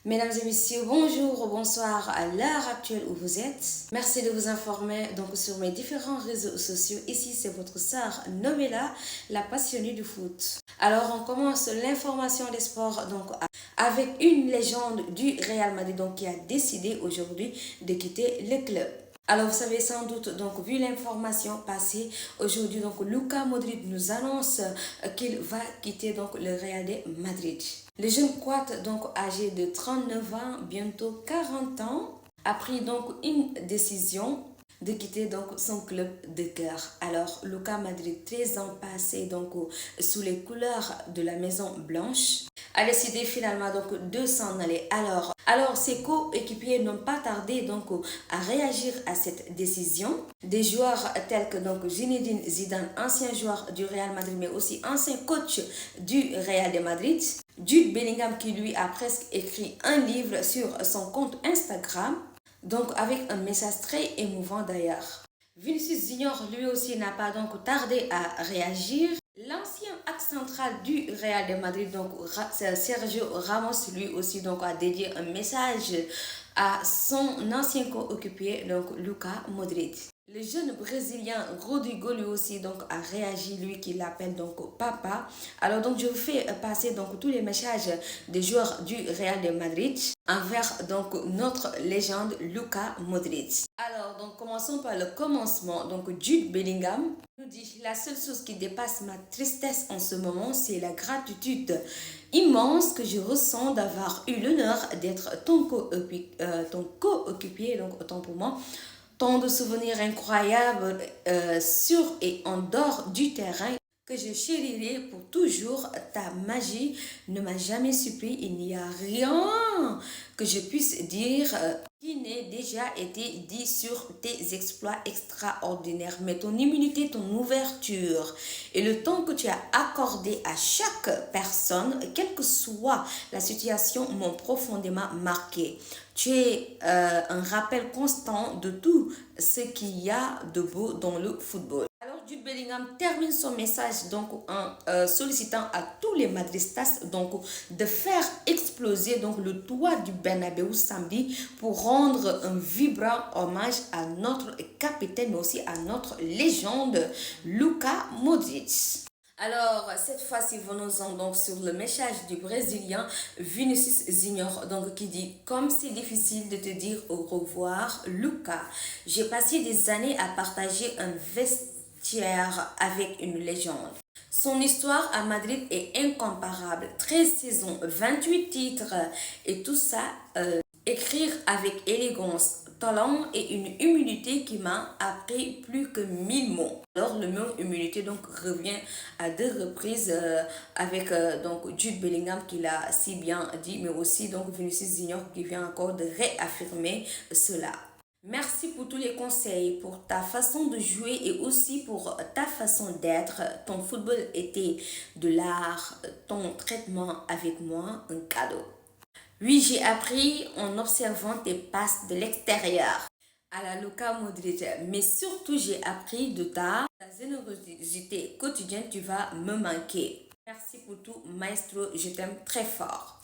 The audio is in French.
Mesdames et messieurs, bonjour ou bonsoir à l'heure actuelle où vous êtes. Merci de vous informer donc sur mes différents réseaux sociaux. Ici, c'est votre sœur Novella, la passionnée du foot. Alors, on commence l'information des sports donc avec une légende du Real Madrid donc qui a décidé aujourd'hui de quitter le club. Alors, vous savez sans doute, donc, vu l'information passée, aujourd'hui, donc, Luka Modric nous annonce qu'il va quitter donc le Real de Madrid. Le jeune Croate, donc, âgé de 39 ans, bientôt 40 ans, a pris donc une décision de quitter donc son club de cœur. Alors, Luka Modric, 13 ans passés donc sous les couleurs de la Maison Blanche, a décidé finalement donc de s'en aller. Alors ses coéquipiers n'ont pas tardé donc à réagir à cette décision. Des joueurs tels que donc Zinedine Zidane, ancien joueur du Real Madrid mais aussi ancien coach du Real de Madrid, Jude Bellingham qui lui a presque écrit un livre sur son compte Instagram, donc avec un message très émouvant d'ailleurs. Vinicius Junior lui aussi n'a pas donc tardé à réagir. L'ancien axe central du Real de Madrid, donc Sergio Ramos, lui aussi donc a dédié un message à son ancien coéquipier, donc Luka Modric. Le jeune Brésilien Rodrigo lui aussi donc a réagi, lui qui l'appelle donc papa. Alors donc je vous fais passer donc tous les messages des joueurs du Real de Madrid envers donc notre légende Luka Modric. Alors donc commençons par le commencement. Donc Jude Bellingham nous dit: la seule chose qui dépasse ma tristesse en ce moment, c'est la gratitude immense que je ressens d'avoir eu l'honneur d'être ton coéquipier, donc autant pour moi. Tant de souvenirs incroyables sur et en dehors du terrain que je chérirai pour toujours. Ta magie ne m'a jamais surpris. Il n'y a rien que je puisse dire qui n'ait déjà été dit sur tes exploits extraordinaires. Mais ton humilité, ton ouverture et le temps que tu as accordé à chaque personne, quelle que soit la situation, m'ont profondément marqué. Tu es un rappel constant de tout ce qu'il y a de beau dans le football. Alors Jude Bellingham termine son message donc en sollicitant à tous les madristas donc de faire exploser donc le toit du Bernabéu samedi pour rendre un vibrant hommage à notre capitaine mais aussi à notre légende Luka Modric. Alors, cette fois-ci, venons-en donc sur le message du Brésilien Vinicius Junior, donc qui dit: comme c'est difficile de te dire au revoir, Luka, j'ai passé des années à partager un vestiaire avec une légende. Son histoire à Madrid est incomparable. 13 saisons, 28 titres et tout ça, écrire avec élégance, talent et une humilité qui m'a appris plus que 1000 mots. Alors le mot humilité donc revient à deux reprises avec donc Jude Bellingham qui l'a si bien dit, mais aussi donc Vinicius Junior qui vient encore de réaffirmer cela. Merci pour tous les conseils, pour ta façon de jouer et aussi pour ta façon d'être. Ton football était de l'art, ton traitement avec moi un cadeau. Oui, j'ai appris en observant tes passes de l'extérieur à la Luka Modric, mais surtout j'ai appris de ta générosité quotidienne, tu vas me manquer. Merci pour tout, maestro, je t'aime très fort.